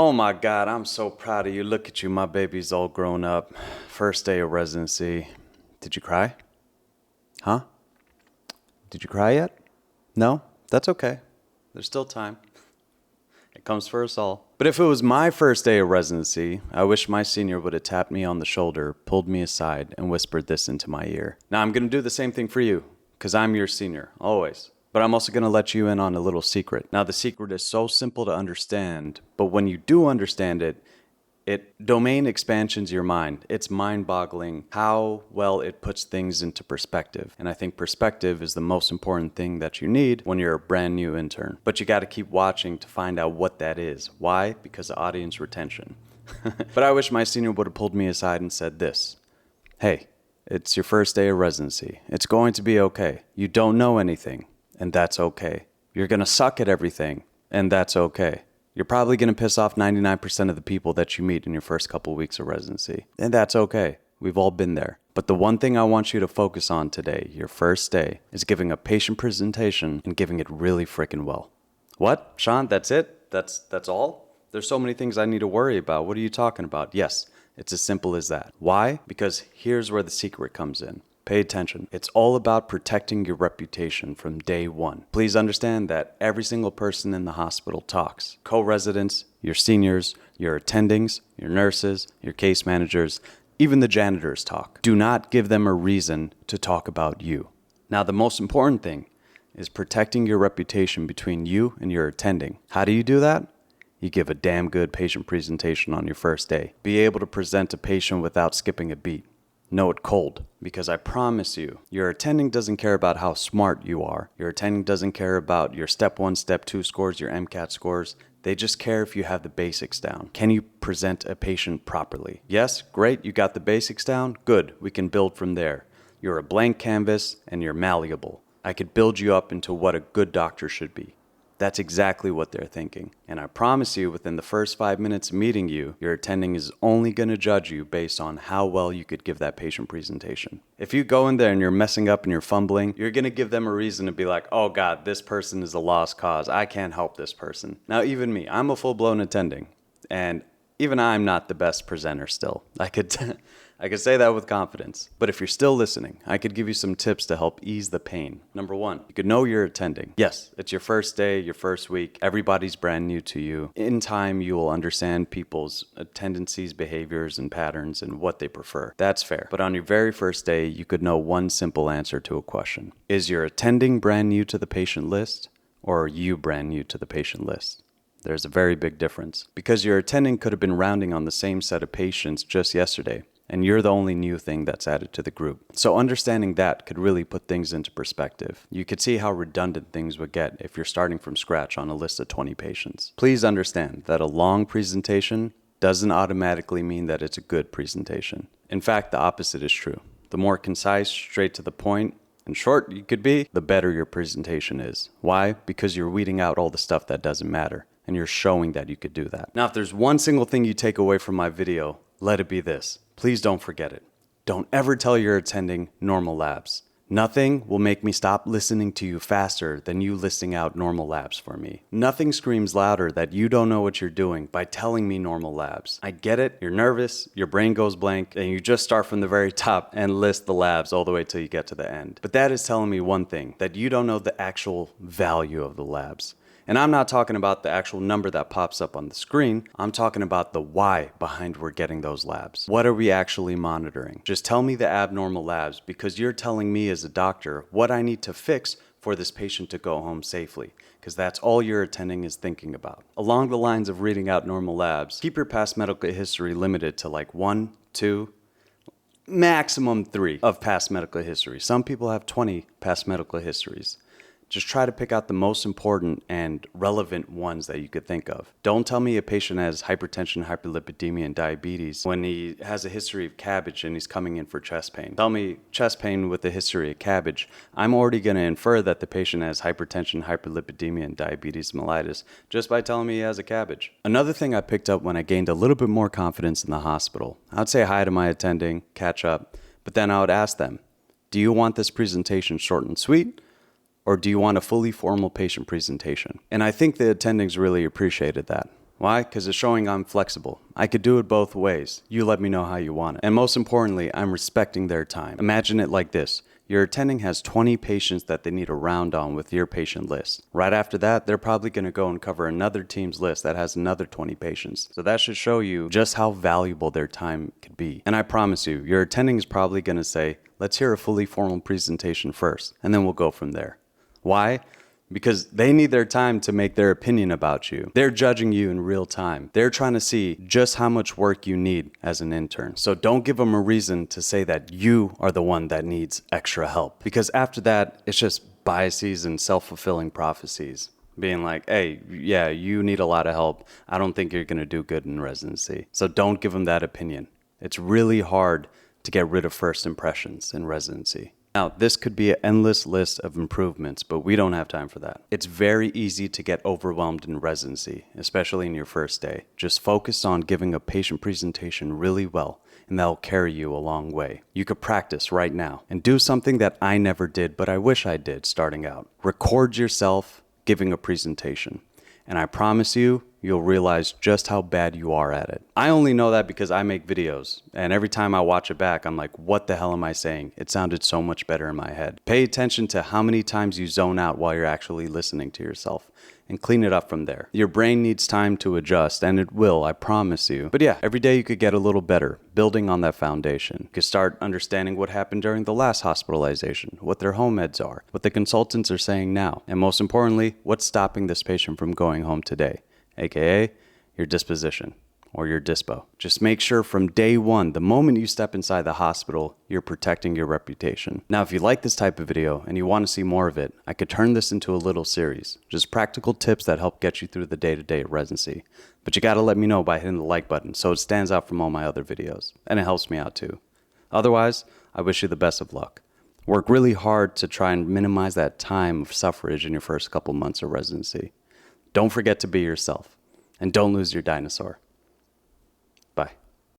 Oh my God, I'm so proud of you. Look at you, my baby's all grown up. First day of residency. Did you cry? Huh? Did you cry yet? No? That's okay. There's still time. It comes for us all. But if it was my first day of residency, I wish my senior would have tapped me on the shoulder, pulled me aside, and whispered this into my ear. Now I'm gonna do the same thing for you, because I'm your senior, always. But I'm also going to let you in on a little secret. Now, the secret is so simple to understand, but when you do understand it, it domain expansions your mind. It's mind-boggling how well it puts things into perspective. And I think perspective is the most important thing that you need when you're a brand new intern. But you got to keep watching to find out what that is. Why? Because of audience retention. But I wish my senior would have pulled me aside and said this. Hey, it's your first day of residency. It's going to be okay. You don't know anything. And that's okay. You're going to suck at everything, and that's okay. You're probably going to piss off 99% of the people that you meet in your first couple weeks of residency, and that's okay. We've all been there. But the one thing I want you to focus on today, your first day, is giving a patient presentation and giving it really freaking well. What? Sean, that's it? That's all? There's so many things I need to worry about. What are you talking about? Yes, it's as simple as that. Why? Because here's where the secret comes in. Pay attention. It's all about protecting your reputation from day one. Please understand that every single person in the hospital talks. Co-residents, your seniors, your attendings, your nurses, your case managers, even the janitors talk. Do not give them a reason to talk about you. Now, the most important thing is protecting your reputation between you and your attending. How do you do that? You give a damn good patient presentation on your first day. Be able to present a patient without skipping a beat. Know it cold, because I promise you, your attending doesn't care about how smart you are. Your attending doesn't care about your step 1, step 2 scores, your MCAT scores. They just care if you have the basics down. Can you present a patient properly? Yes, great, you got the basics down? Good, we can build from there. You're a blank canvas and you're malleable. I could build you up into what a good doctor should be. That's exactly what they're thinking. And I promise you, within the first 5 minutes of meeting you, your attending is only going to judge you based on how well you could give that patient presentation. If you go in there and you're messing up and you're fumbling, you're going to give them a reason to be like, oh God, this person is a lost cause. I can't help this person. Now, even me, I'm a full-blown attending. And even I'm not the best presenter still. I could say that with confidence. But if you're still listening, I could give you some tips to help ease the pain. Number 1, you could know you're attending. Yes, it's your first day, your first week. Everybody's brand new to you. In time, you will understand people's tendencies, behaviors, and patterns and what they prefer. That's fair. But on your very first day, you could know one simple answer to a question. Is your attending brand new to the patient list, or are you brand new to the patient list? There's a very big difference. Because your attending could have been rounding on the same set of patients just yesterday, and you're the only new thing that's added to the group. So understanding that could really put things into perspective. You could see how redundant things would get if you're starting from scratch on a list of 20 patients. Please understand that a long presentation doesn't automatically mean that it's a good presentation. In fact, the opposite is true. The more concise, straight to the point, and short you could be, the better your presentation is. Why? Because you're weeding out all the stuff that doesn't matter, and you're showing that you could do that. Now, if there's one single thing you take away from my video, let it be this. Please don't forget it. Don't ever tell your attending normal labs. Nothing will make me stop listening to you faster than you listing out normal labs for me. Nothing screams louder that you don't know what you're doing by telling me normal labs. I get it, you're nervous, your brain goes blank, and you just start from the very top and list the labs all the way till you get to the end. But that is telling me one thing, that you don't know the actual value of the labs. And I'm not talking about the actual number that pops up on the screen. I'm talking about the why behind we're getting those labs. What are we actually monitoring? Just tell me the abnormal labs, because you're telling me as a doctor what I need to fix for this patient to go home safely, because that's all your attending is thinking about. Along the lines of reading out normal labs, keep your past medical history limited to like 1, 2, maximum 3 of past medical history. Some people have 20 past medical histories. Just try to pick out the most important and relevant ones that you could think of. Don't tell me a patient has hypertension, hyperlipidemia, and diabetes when he has a history of CABG and he's coming in for chest pain. Tell me chest pain with a history of CABG. I'm already going to infer that the patient has hypertension, hyperlipidemia, and diabetes mellitus just by telling me he has a CABG. Another thing I picked up when I gained a little bit more confidence in the hospital, I'd say hi to my attending, catch up, but then I would ask them, do you want this presentation short and sweet? Or do you want a fully formal patient presentation? And I think the attendings really appreciated that. Why? Because it's showing I'm flexible. I could do it both ways. You let me know how you want it. And most importantly, I'm respecting their time. Imagine it like this. Your attending has 20 patients that they need a round on with your patient list. Right after that, they're probably going to go and cover another team's list that has another 20 patients. So that should show you just how valuable their time could be. And I promise you, your attending is probably going to say, let's hear a fully formal presentation first, and then we'll go from there. Why? Because they need their time to make their opinion about you. They're judging you in real time. They're trying to see just how much work you need as an intern. So don't give them a reason to say that you are the one that needs extra help. Because after that, it's just biases and self-fulfilling prophecies. Being like, hey, yeah, you need a lot of help. I don't think you're going to do good in residency. So don't give them that opinion. It's really hard to get rid of first impressions in residency. Now, this could be an endless list of improvements, but we don't have time for that. It's very easy to get overwhelmed in residency, especially in your first day. Just focus on giving a patient presentation really well, and that'll carry you a long way. You could practice right now and do something that I never did, but I wish I did starting out. Record yourself giving a presentation, and I promise you, you'll realize just how bad you are at it. I only know that because I make videos, and every time I watch it back, I'm like, what the hell am I saying? It sounded so much better in my head. Pay attention to how many times you zone out while you're actually listening to yourself, and clean it up from there. Your brain needs time to adjust, and it will, I promise you. But yeah, every day you could get a little better, building on that foundation. You could start understanding what happened during the last hospitalization, what their home meds are, what the consultants are saying now, and most importantly, what's stopping this patient from going home today, aka your disposition or your dispo. Just make sure from day one, the moment you step inside the hospital, you're protecting your reputation. Now, if you like this type of video and you want to see more of it, I could turn this into a little series, just practical tips that help get you through the day-to-day at residency. But you gotta let me know by hitting the like button so it stands out from all my other videos, and it helps me out too. Otherwise, I wish you the best of luck. Work really hard to try and minimize that time of suffrage in your first couple months of residency. Don't forget to be yourself, and don't lose your dinosaur.